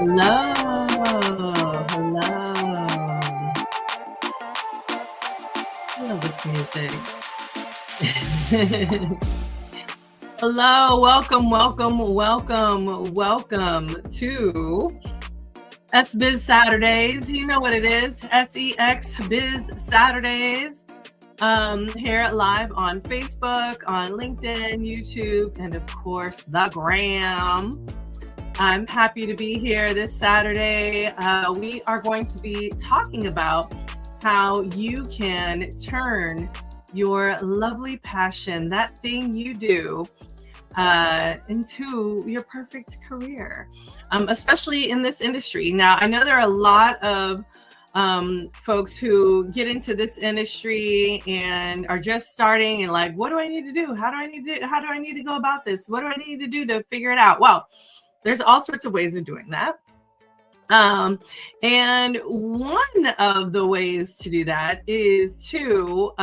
Hello, hello. I love this music. Hello, welcome to SBiz Saturdays. You know what it is, SEX Biz Saturdays. Here live on Facebook, on LinkedIn, YouTube, and of course, the Gram. I'm happy to be here this Saturday. We are going to be talking about how you can turn your lovely passion, that thing you do, into your perfect career, especially in this industry. Now, I know there are a lot of folks who get into this industry and are just starting and like, what do I need to do? How do I need to go about this? What do I need to do to figure it out? Well, there's all sorts of ways of doing that. And one of the ways to do that is to,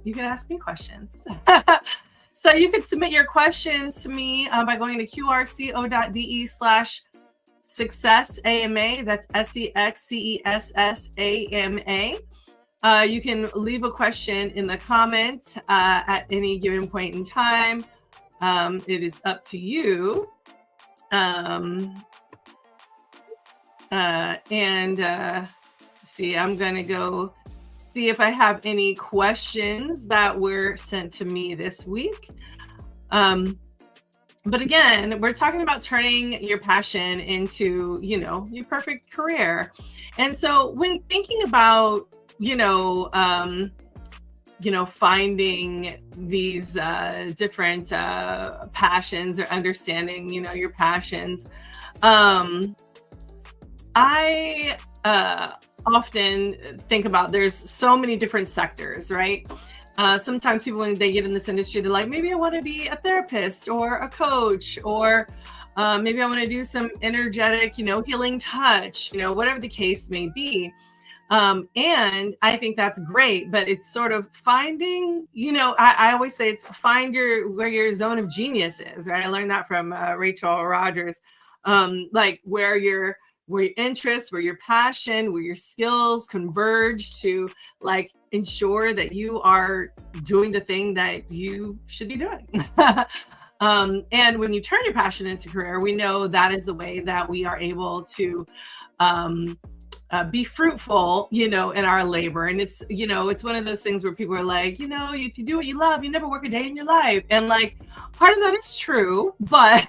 you can ask me questions. So you can submit your questions to me by going to qrco.de/successama. That's SEXCESSAMA. You can leave a question in the comments at any given point in time. It is up to you. See, I'm gonna go see if I have any questions that were sent to me this week. But again, we're talking about turning your passion into, your perfect career. And so when thinking about, finding these different passions or understanding, your passions, I often think about there's so many different sectors, right? Sometimes people, when they get in this industry, they're like, maybe I want to be a therapist or a coach, or maybe I want to do some energetic, healing touch, whatever the case may be. And I think that's great, but it's sort of finding, I always say it's find where your zone of genius is, right? I learned that from Rachel Rogers, like where your interests, where your passion, where your skills converge to like ensure that you are doing the thing that you should be doing. And when you turn your passion into career, we know that is the way that we are able to be fruitful, in our labor. And it's, it's one of those things where people are like, if you do what you love, you never work a day in your life. And like, part of that is true, but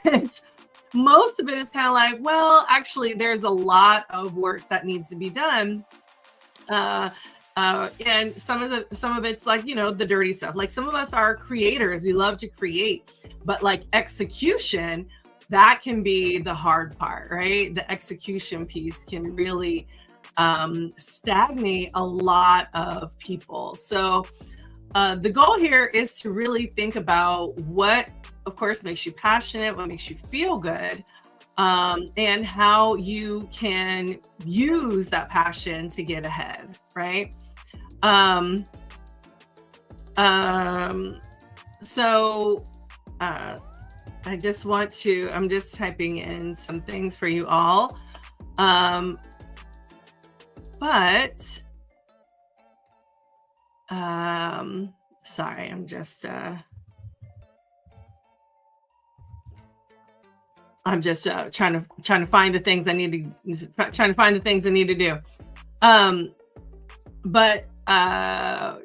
most of it is kind of like, well, actually, there's a lot of work that needs to be done. And some of it's like, the dirty stuff. Like some of us are creators. We love to create, but like execution, that can be the hard part, right? The execution piece can really stagnate a lot of people. So the goal here is to really think about what, of course, makes you passionate, what makes you feel good, and how you can use that passion to get ahead, right? So I just want to, I'm just typing in some things for you all. Sorry, I'm just trying to find the things I need to do. But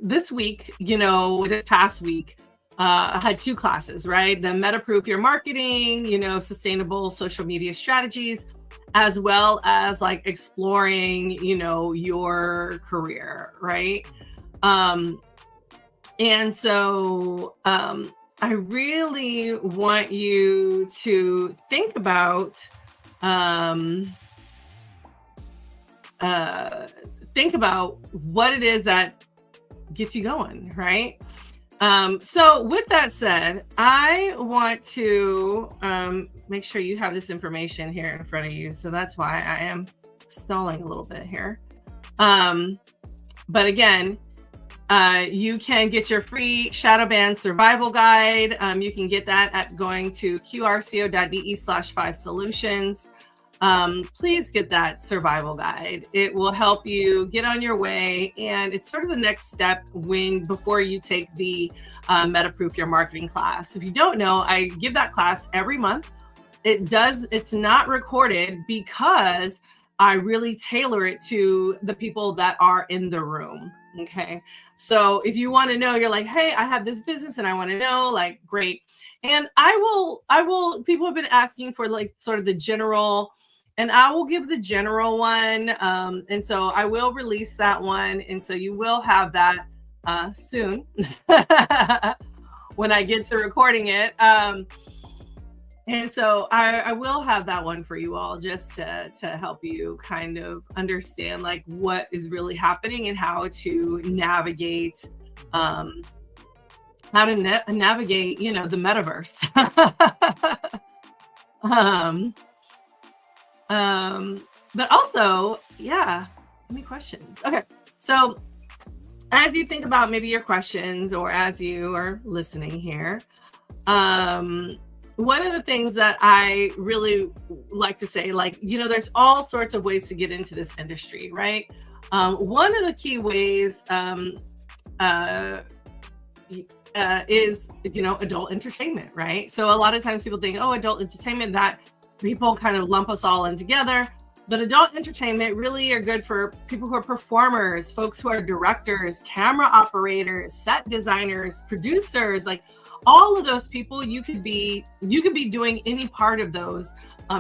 this week, this past week, I had two classes, right? The Metaproof Your Marketing, sustainable social media strategies, as well as like exploring, your career, right? And so I really want you to think about what it is that gets you going, right? So with that said, I want to make sure you have this information here in front of you. So that's why I am stalling a little bit here. But again, you can get your free shadow ban survival guide. You can get that at going to qrco.de/5solutions. please get that survival guide. It will help you get on your way, and it's sort of the next step before you take the Metaproof Your Marketing class. If you don't know, I give that class every month. It's not recorded because I really tailor it to the people that are in the room. Okay. So if you want to know, you're like, hey, I have this business and I want to know, like, great. And I will, people have been asking for like sort of the general, and I will give the general one. And so I will release that one. And so you will have that soon when I get to recording it. And so I will have that one for you all, just to help you kind of understand like what is really happening and how to navigate, navigate, the metaverse. But also, yeah, any questions? Okay. So as you think about maybe your questions, or as you are listening here, one of the things that I really like to say, like, there's all sorts of ways to get into this industry, right? One of the key ways is, adult entertainment, right? So a lot of times people think, oh, adult entertainment, that people kind of lump us all in together. But adult entertainment really are good for people who are performers, folks who are directors, camera operators, set designers, producers, like all of those people. You could be doing any part of those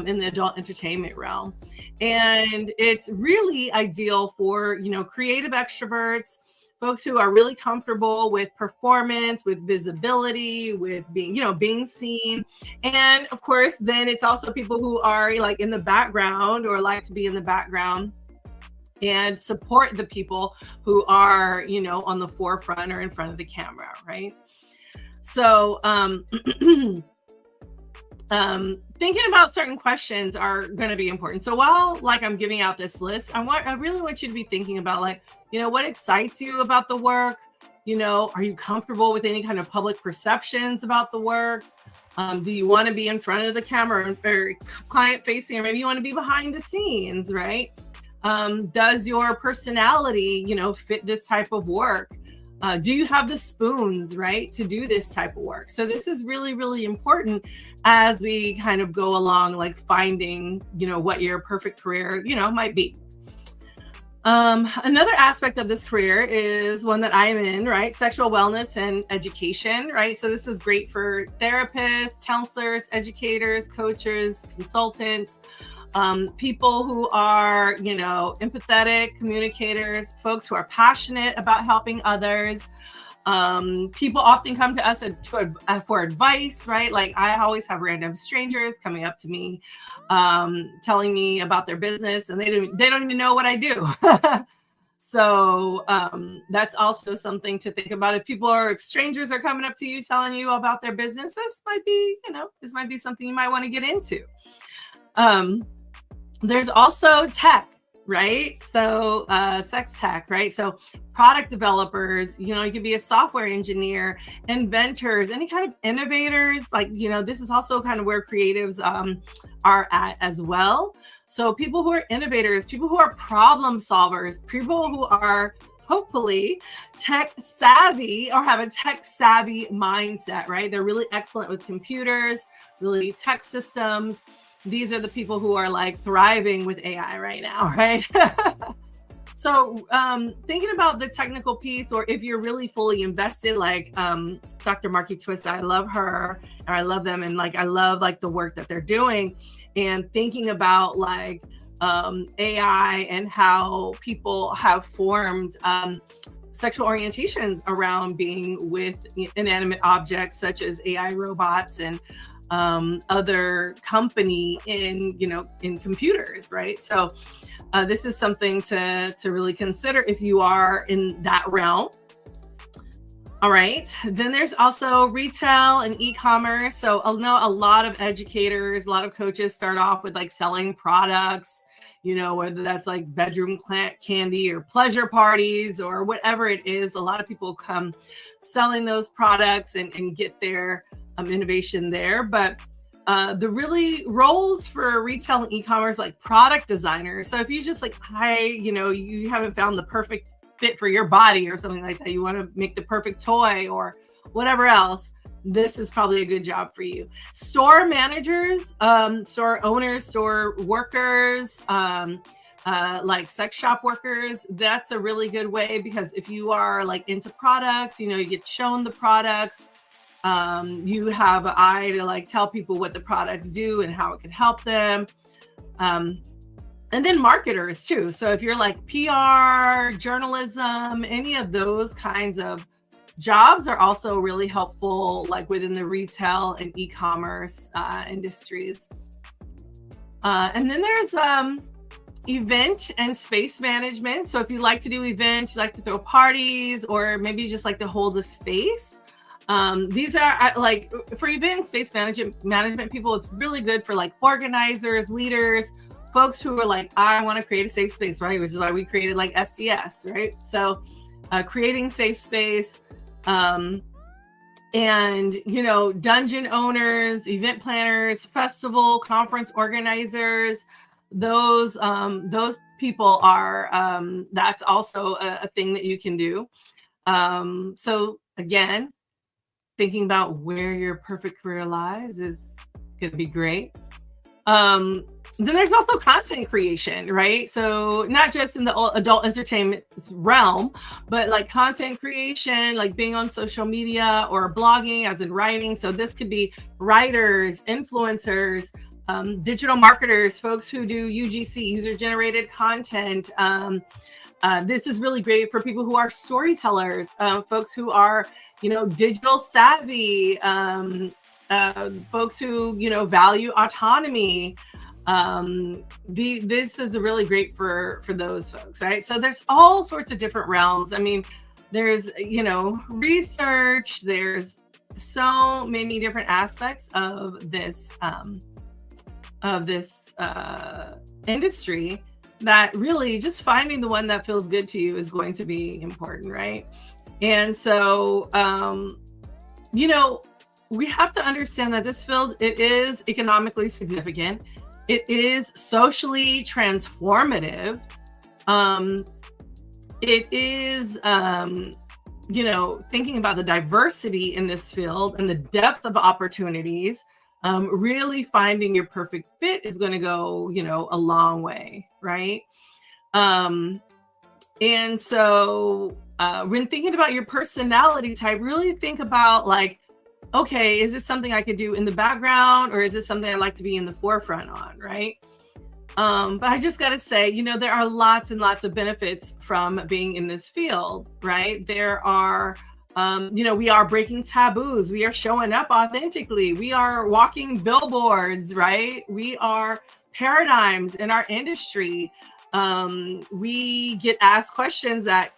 in the adult entertainment realm. And it's really ideal for, creative extroverts, folks who are really comfortable with performance, with visibility, with being seen. And of course, then it's also people who are like in the background, or like to be in the background and support the people who are, on the forefront or in front of the camera, right? So thinking about certain questions are going to be important. So while like I'm giving out this list, I really want you to be thinking about like, what excites you about the work? Are you comfortable with any kind of public perceptions about the work? Do you want to be in front of the camera or client facing, or maybe you want to be behind the scenes, right? Does your personality, fit this type of work? Do you have the spoons, right, to do this type of work? So this is really, really important as we kind of go along, like finding, what your perfect career, might be. Another aspect of this career is one that I'm in, right? Sexual wellness and education, right? So this is great for therapists, counselors, educators, coaches, consultants, people who are, empathetic communicators, folks who are passionate about helping others. People often come to us for advice, right? Like I always have random strangers coming up to me, telling me about their business, and they don't even know what I do. So that's also something to think about. If strangers are coming up to you telling you about their business, this might be something you might want to get into. There's also tech, right? So sex tech, right? So product developers, you could be a software engineer, inventors, any kind of innovators. Like, this is also kind of where creatives are at as well. So people who are innovators, people who are problem solvers, people who are hopefully tech savvy or have a tech savvy mindset, right? They're really excellent with computers, really tech systems. These are the people who are like thriving with AI right now, right? So thinking about the technical piece, or if you're really fully invested, like Dr. Markie Twist, I love her, and I love them, and like I love like the work that they're doing, and thinking about like AI and how people have formed sexual orientations around being with inanimate objects such as AI robots and other company in computers, right? So this is something to really consider if you are in that realm. All right. Then there's also retail and e-commerce. So I know a lot of educators, a lot of coaches start off with like selling products, whether that's like bedroom candy or pleasure parties or whatever it is. A lot of people come selling those products and get their innovation there. But The really roles for retail and e-commerce, like product designers. So if you just like, you haven't found the perfect fit for your body or something like that, you want to make the perfect toy or whatever else, this is probably a good job for you. Store managers, store owners, store workers, like sex shop workers, that's a really good way, because if you are like into products, you get shown the products, you have an eye to like tell people what the products do and how it can help them. And then marketers too. So if you're like PR, journalism, any of those kinds of jobs are also really helpful, like within the retail and e-commerce industries. And then there's event and space management. So if you like to do events, you like to throw parties, or maybe you just like to hold a space. These are like for event space management people, it's really good for like organizers, leaders, folks who are like, I want to create a safe space, right? Which is why we created like SDS, right? So creating safe space, and dungeon owners, event planners, festival, conference organizers, those people are, that's also a thing that you can do. So again, thinking about where your perfect career lies is going to be great. Then there's also content creation, right? So not just in the adult entertainment realm, but like content creation, like being on social media or blogging, as in writing. So this could be writers, influencers, digital marketers, folks who do UGC, user-generated content. This is really great for people who are storytellers, folks who are, digital savvy, folks who, value autonomy. This is really great for those folks, right? So there's all sorts of different realms. I mean, there's, research, there's so many different aspects of this industry, that really just finding the one that feels good to you is going to be important, right? And so, we have to understand that this field, it is economically significant. It is socially transformative. It is, thinking about the diversity in this field and the depth of opportunities. Really finding your perfect fit is going to go, a long way, right? And so when thinking about your personality type, really think about like, okay, is this something I could do in the background, or is this something I like to be in the forefront on, right? But I just got to say, there are lots and lots of benefits from being in this field, right? There are, we are breaking taboos. We are showing up authentically. We are walking billboards, right? We are paradigms in our industry. We get asked questions that,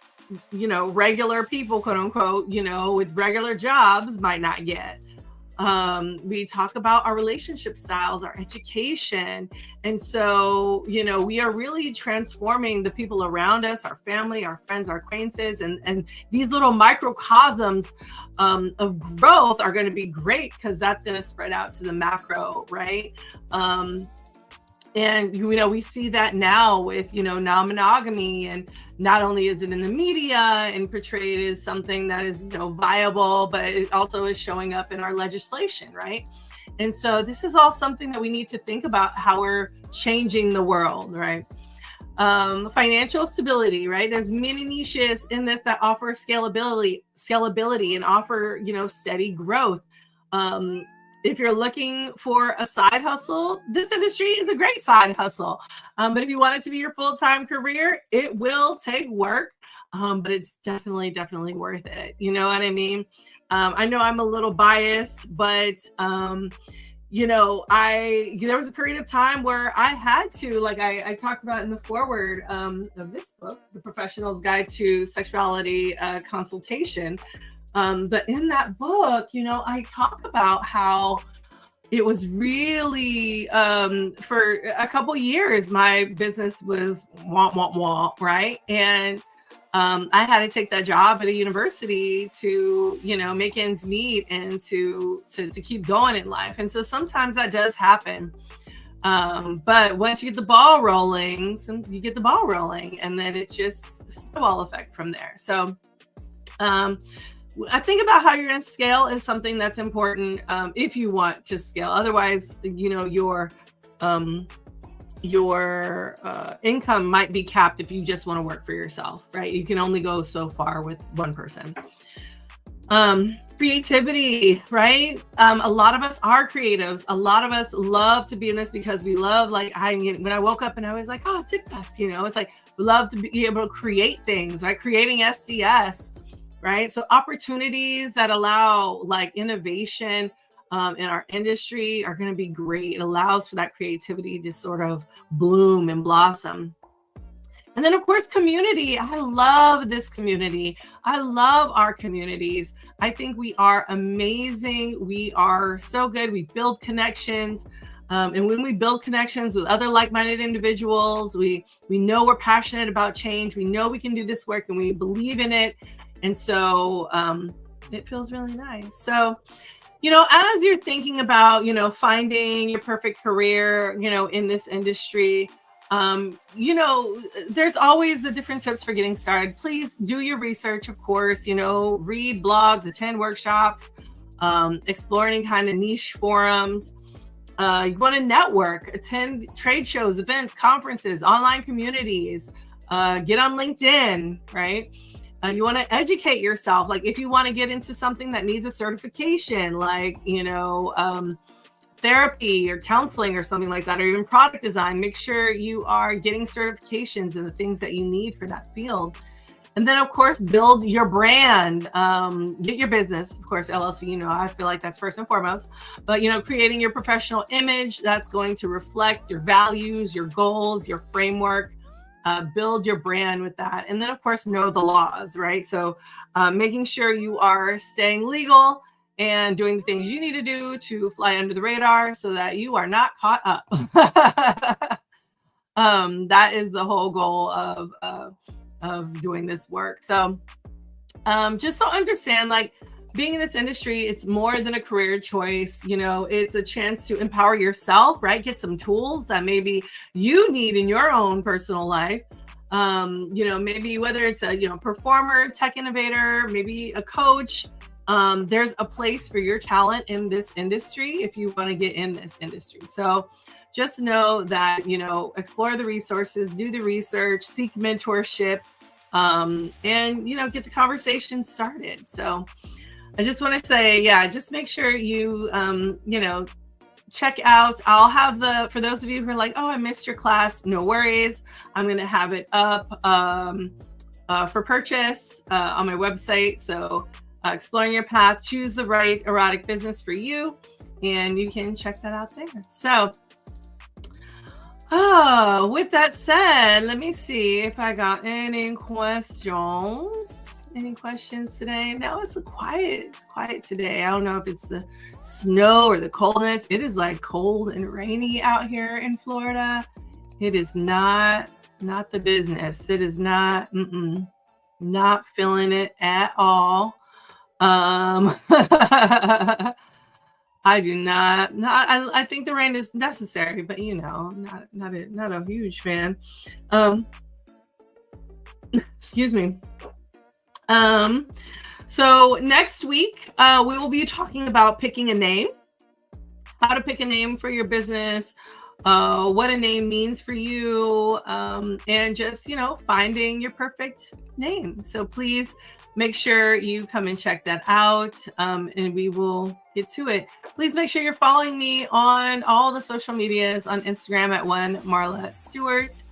regular people, quote unquote, with regular jobs might not get. We talk about our relationship styles, our education. And so, we are really transforming the people around us, our family, our friends, our acquaintances, and these little microcosms of growth are going to be great, because that's going to spread out to the macro, right? And, we see that now with, non-monogamy, and not only is it in the media and portrayed as something that is, viable, but it also is showing up in our legislation, right? And so this is all something that we need to think about, how we're changing the world, right? Financial stability, right? There's many niches in this that offer scalability and offer, steady growth. If you're looking for a side hustle, this industry is a great side hustle. But if you want it to be your full-time career, it will take work, but it's definitely worth it. You know what I mean? I know I'm a little biased, but there was a period of time where I had to, like I talked about in the foreword of this book, The Professional's Guide to Sexuality Consultation. But in that book, I talk about how it was really, for a couple years, my business was wah, right? And I had to take that job at a university to, make ends meet and to keep going in life. And so sometimes that does happen. But once you get the ball rolling, you get the ball rolling, and then it's just snowball effect from there. So I think about how you're going to scale is something that's important if you want to scale. Otherwise, your income might be capped if you just want to work for yourself, right? You can only go so far with one person. Creativity, right? A lot of us are creatives. A lot of us love to be in this because we love, when I woke up and I was like, oh, TikTok, it's like, we love to be able to create things, right? Creating SDS, right? So opportunities that allow innovation in our industry are going to be great. It allows for that creativity to sort of bloom and blossom. And then, of course, community. I love this community. I love our communities. I think we are amazing. We are so good. We build connections. And when we build connections with other like-minded individuals, we know we're passionate about change. We know we can do this work and we believe in it. And so it feels really nice. So, as you're thinking about, finding your perfect career, in this industry, there's always the different tips for getting started. Please do your research, of course, read blogs, attend workshops, explore any kind of niche forums. You want to network, attend trade shows, events, conferences, online communities, get on LinkedIn, right? You want to educate yourself. Like if you want to get into something that needs a certification, like, therapy or counseling or something like that, or even product design, make sure you are getting certifications and the things that you need for that field. And then, of course, build your brand, get your business, of course, LLC, I feel like that's first and foremost, but, creating your professional image that's going to reflect your values, your goals, your framework, build your brand with that. And then, of course, know the laws, right? So making sure you are staying legal and doing the things you need to do to fly under the radar so that you are not caught up. That is the whole goal of doing this work. So just so understand, being in this industry, it's more than a career choice. It's a chance to empower yourself, right? Get some tools that maybe you need in your own personal life. Maybe whether it's a, performer, tech innovator, maybe a coach, there's a place for your talent in this industry if you want to get in this industry. So just know that, explore the resources, do the research, seek mentorship, and, get the conversation started. So I just want to say, just make sure you, check out. I'll have for those of you who are like, oh, I missed your class, no worries. I'm going to have it up for purchase on my website. So Exploring Your Path, choose the right erotic business for you. And you can check that out there. So with that said, let me see if I got any questions. Any questions today? Now it's quiet. It's quiet today. I don't know if it's the snow or the coldness. It is cold and rainy out here in Florida. It is not the business. It is not feeling it at all. I do not. I think the rain is necessary, but not a huge fan. Excuse me. So next week, we will be talking about picking a name, how to pick a name for your business, what a name means for you, and just, finding your perfect name. So please make sure you come and check that out, and we will get to it. Please make sure you're following me on all the social medias, on Instagram at one Marla Stewart.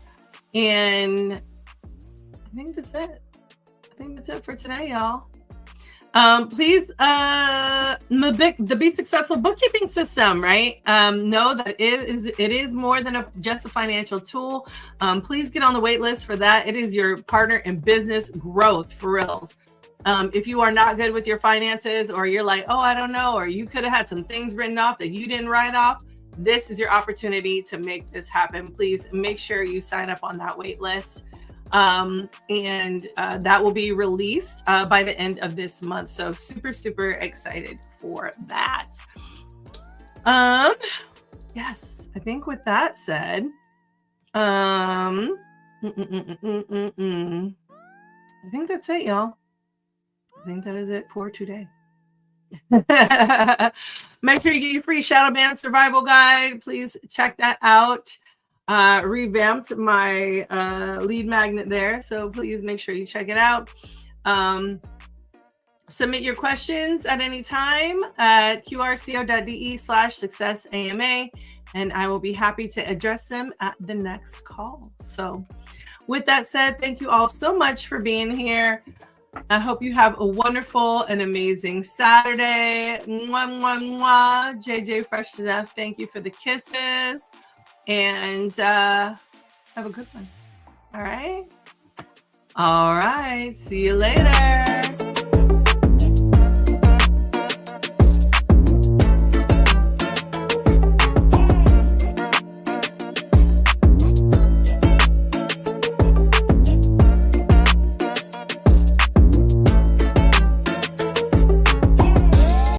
And I think that's it. I think that's it for today, y'all. Please, the Be Successful bookkeeping system, right? Know that it is more than just a financial tool. Please get on the wait list for that. It is your partner in business growth, for reals. If you are not good with your finances, or you're like, oh, I don't know, or you could have had some things written off that you didn't write off, this is your opportunity to make this happen. Please make sure you sign up on that wait list. And that will be released by the end of this month. So super excited for that. Yes, I think with that said, I think that's it, y'all. I think that is it for today. Make sure you get your free Shadow Band survival guide. Please check that out. Revamped my lead magnet there, so please make sure you check it out. Submit your questions at any time at qrco.de/successama, and I will be happy to address them at the next call. So with that said, thank you all so much for being here. I hope you have a wonderful and amazing Saturday. Mwah, mwah, mwah. JJ Fresh to Death, thank you for the kisses. And have a good one. All right. See you later.